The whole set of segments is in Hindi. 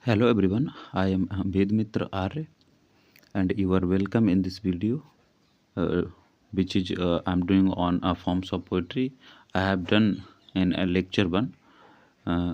Hello everyone, I am Vedmitra Arya and you are welcome in this video uh, which is I'm doing on forms of poetry. I have done in a lecture one uh,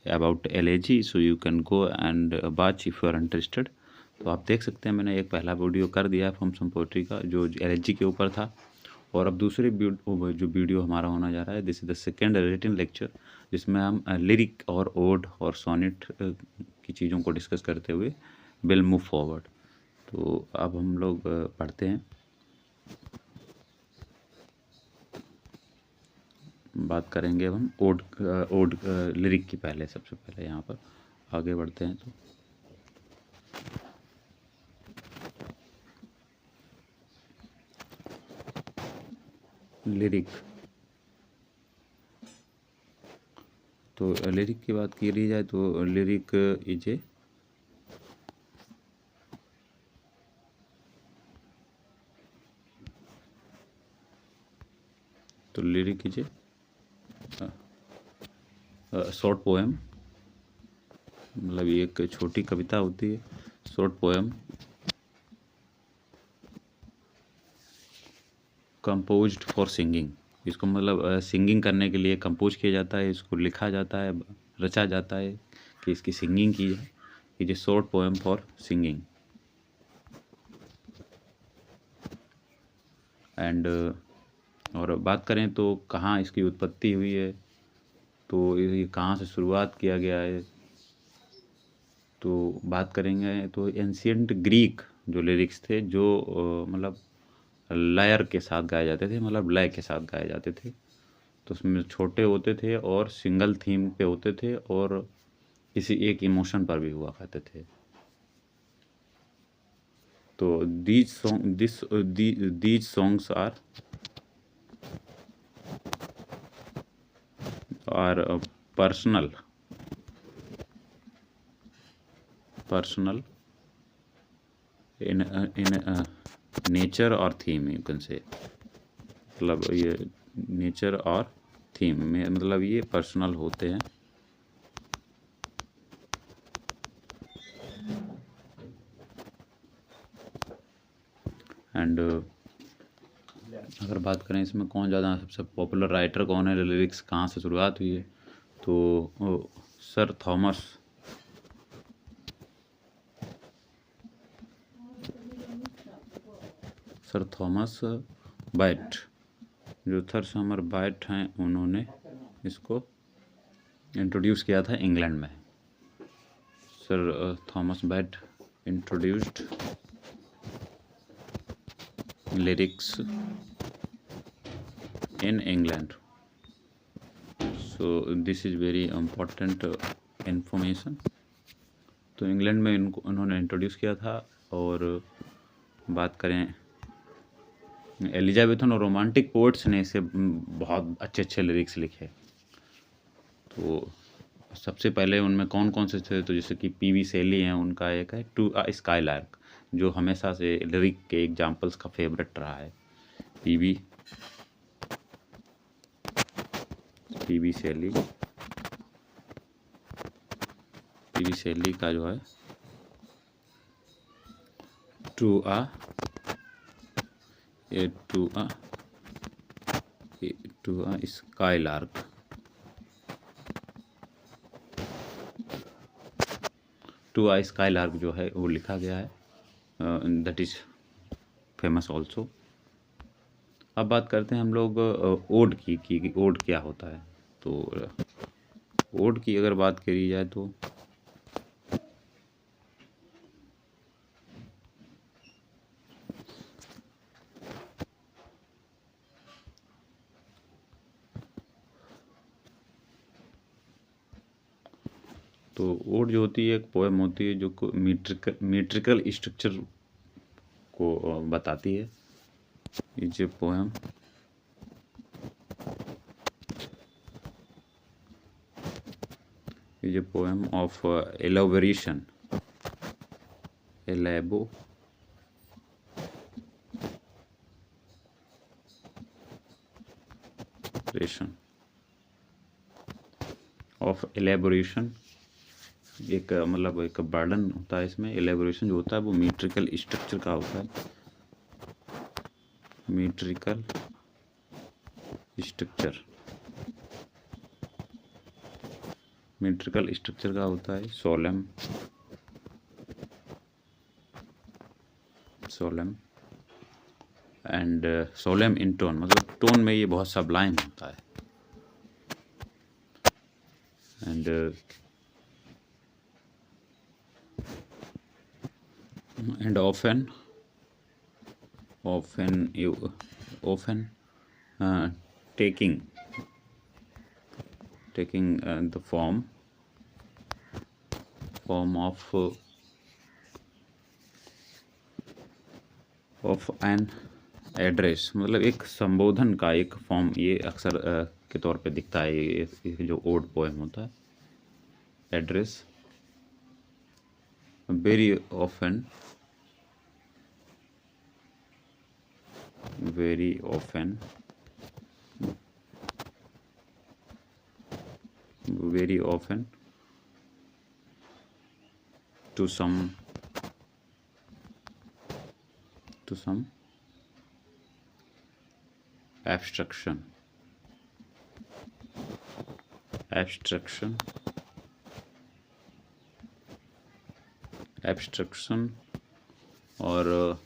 about LAG, so you can go and watch if you are interested. तो आप देख सकते हैं मैंने एक पहला वीडियो कर दिया है फॉर्म्स ऑफ पोइट्री का जो LAG के ऊपर था, और अब दूसरे जो वीडियो हमारा होना जा रहा है, this is the second written lecture जिसमें हम लिरिक और ओड और सोनेट की चीज़ों को डिस्कस करते हुए विल मूव फॉरवर्ड। तो अब हम लोग पढ़ते हैं, बात करेंगे अब हम ओड लिरिक की। पहले सबसे पहले यहाँ पर आगे बढ़ते हैं तो लिरिक। तो लिरिक की बात की जाए तो lyric is a lyric is a short poem, मतलब ये एक छोटी कविता होती है, short poem composed for singing. इसको मतलब सिंगिंग करने के लिए कंपोज किया जाता है, इसको लिखा जाता है, रचा जाता है कि इसकी सिंगिंग की जाए। It is short poem for singing. And और बात करें तो कहाँ इसकी उत्पत्ति हुई है, तो ये कहाँ से शुरुआत किया गया है, तो बात करेंगे तो एंशियंट ग्रीक जो लिरिक्स थे जो मतलब लयर के साथ गाए जाते थे, मतलब लय के साथ गाए जाते थे, तो उसमें छोटे होते थे और सिंगल थीम पे होते थे और किसी एक इमोशन पर भी हुआ करते थे। तो these songs are personal in nature और थीम, यू कैन से, मतलब ये नेचर और थीम में मतलब ये पर्सनल होते हैं। एंड अगर बात करें इसमें कौन ज़्यादा सबसे पॉपुलर राइटर कौन है, लिरिक्स कहाँ से शुरुआत हुई है, तो सर थॉमस बैट, जो सर समर बैट हैं, उन्होंने इसको इंट्रोड्यूस किया था इंग्लैंड में। Sir Thomas bat introduced lyrics in England, so this is very important information। तो इंग्लैंड में इनको उन्होंने इंट्रोड्यूस किया था। और बात करें एलिजाबेथन और रोमांटिक पोइट्स ने इसे बहुत अच्छे अच्छे लिरिक्स लिखे। तो सबसे पहले उनमें कौन कौन से थे, तो जैसे कि पीवी शैली हैं, उनका एक है टू अ स्काईलार्क, जो हमेशा से लिरिक के एग्जाम्पल्स का फेवरेट रहा है। पीवी शैली का जो है to a skylark, to a skylark जो है वो लिखा गया है, दैट इज फेमस ऑल्सो। अब बात करते हैं हम लोग ओड की ओड क्या होता है। तो ओड की अगर बात करी जाए तो ओड जो होती है एक पोएम होती है जो मीट्रिकल स्ट्रक्चर को बताती है। Is a poem of elaboration एक मतलब एक बर्डन होता है इसमें, एलेबोरेशन जो होता है वो मीट्रिकल स्ट्रक्चर का होता है। मीट्रिकल स्ट्रक्चर, मीट्रिकल स्ट्रक्चर का होता है solemn, solemn and solemn in tone, मतलब टोन में ये बहुत सबलाइम होता है। And often taking the form of an address, मतलब एक संबोधन का एक फॉर्म ये अक्सर के तौर पे दिखता है ये जो ओड पोएम होता है। Address very often to some abstraction और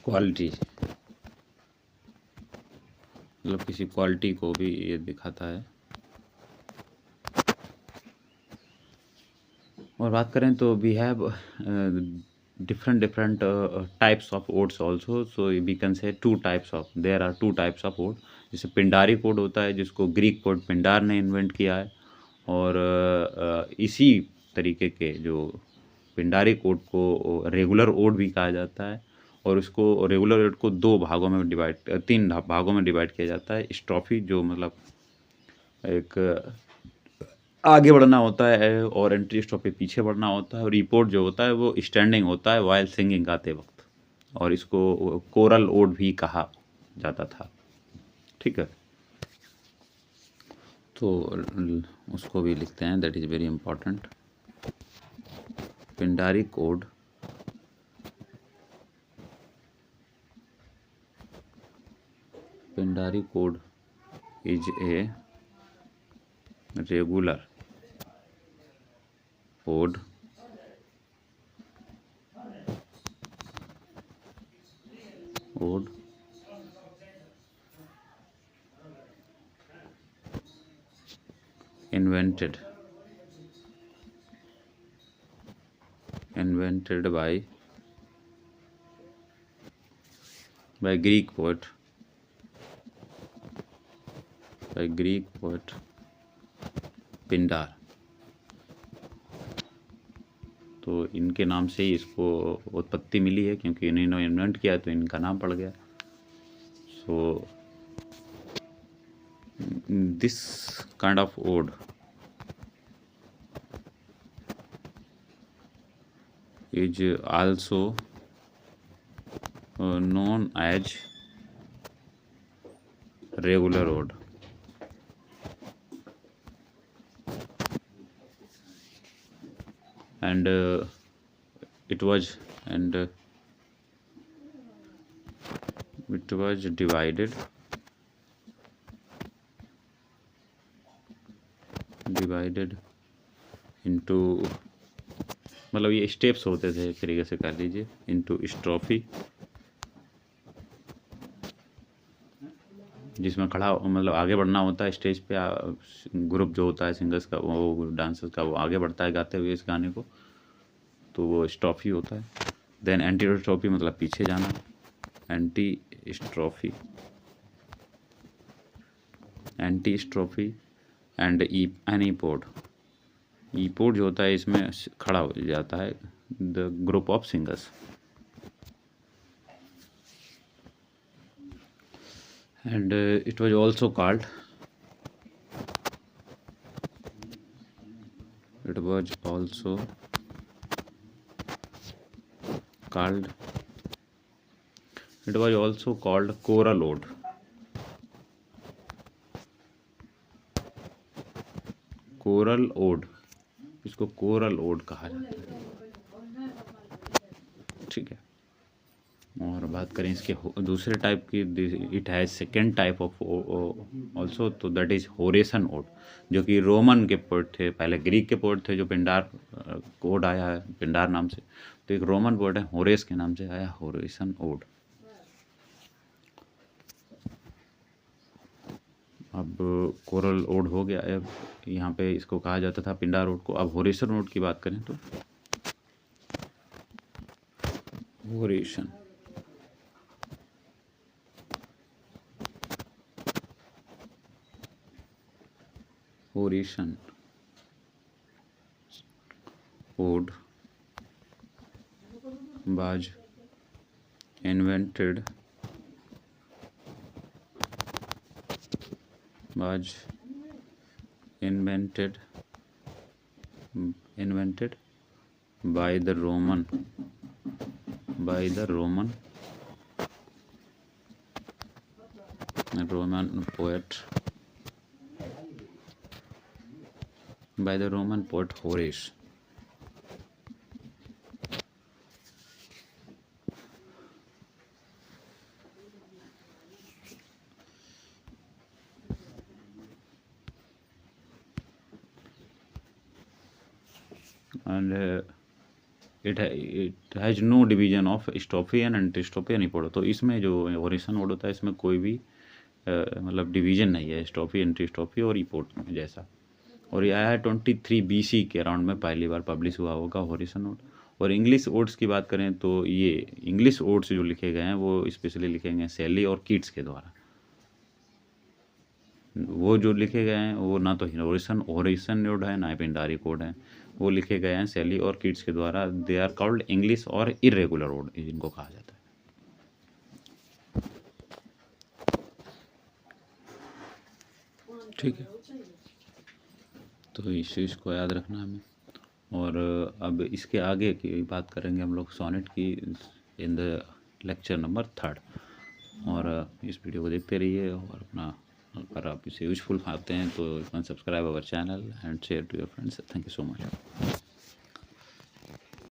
क्वालिटी, मतलब किसी क्वालिटी को भी ये दिखाता है। और बात करें तो we have different types of odes also, so we can say there are two types of ode। जैसे पिंडारी कोड होता है जिसको ग्रीक पोएट पिंडार ने इन्वेंट किया है, और इसी तरीके के जो पिंडारी कोड को रेगुलर ओड भी कहा जाता है, और उसको रेगुलर ओड को तीन भागों में डिवाइड किया जाता है। स्ट्रोफी जो मतलब एक आगे बढ़ना होता है, और एंट्री स्ट्रोफी पीछे बढ़ना होता है, और रिपोर्ट जो होता है वो स्टैंडिंग होता है वाइल सिंगिंग गाते वक्त, और इसको कोरल ओड भी कहा जाता था। ठीक है, तो उसको भी लिखते हैं, that is very important. Pindari code is a regular ode invented by Greek poet Pindar. तो इनके नाम से ही इसको उत्पत्ति मिली है, क्योंकि इन्होंने इन्वेंट किया तो इनका नाम पड़ गया। So this kind of ode is also known as regular ode, and it was divided into, मतलब ये स्टेप्स होते थे एक तरीके से, कर लीजिए, इनटू स्ट्रोफी, जिसमें खड़ा मतलब आगे बढ़ना होता है स्टेज पे, ग्रुप जो होता है सिंगर्स का, वो डांसर्स का, वो आगे बढ़ता है गाते हुए इस गाने को, तो वो स्ट्रोफी होता है। देन एंटी स्ट्रोफी मतलब पीछे जाना, एंटी स्ट्रोफी एंड एनीपोड। ईपोड जो होता है इसमें खड़ा हो जाता है the group of singers, and it was also called choral ode, choral ode, इसको कोरल ओड कहा जाता है, ठीक है। और बात करें इसके दूसरे टाइप की, it has second type of also, तो दैट इज़ होरेसन ओड, जो कि रोमन के पोएट थे, पहले ग्रीक के पोएट थे, जो पिंडार ओड आया है पिंडार नाम से, तो एक रोमन पोएट है होरेस के नाम से आया होरेसन ओड। अब कोरल ओड हो गया, अब यहाँ पे इसको कहा जाता था पिंडार ओड को। अब होरेसन ओड की बात करें तो होरेसन होरेसन odd was invented by the Roman poet Horace. And it has no division of Strophian and Tristophian epoch। तो इसमें जो होरेसन ओड होता है, इसमें कोई भी मतलब डिवीजन नहीं है स्टॉफी, एंट्रीस्टॉफी और इपोर्ट में जैसा। और ये आया है 23 BC के अराउंड में पहली बार पब्लिश हुआ होगा होरेसन ओड। और इंग्लिश ओड्स की बात करें तो ये इंग्लिश ओड्स जो लिखे गए हैं वो स्पेशली लिखे गए हैं शेली और कीट्स के द्वारा। वो जो लिखे गए हैं वो ना तो होरेसन ओड है, ना पिंडारी कोड है, वो लिखे गए हैं शेली और कीट्स के द्वारा। दे आर कॉल्ड इंग्लिश और इरेगुलर ओड, जिनको कहा जाता है। ठीक है, तो इस चीज़ को याद रखना हमें। और अब इसके आगे की बात करेंगे हम लोग सोनेट की इन द लेक्चर नंबर 3। और इस वीडियो को देखते रहिए, और अपना अगर आप इसे यूजफुल पाते हैं तो you can subscribe our channel and share to your friends. Thank you so much.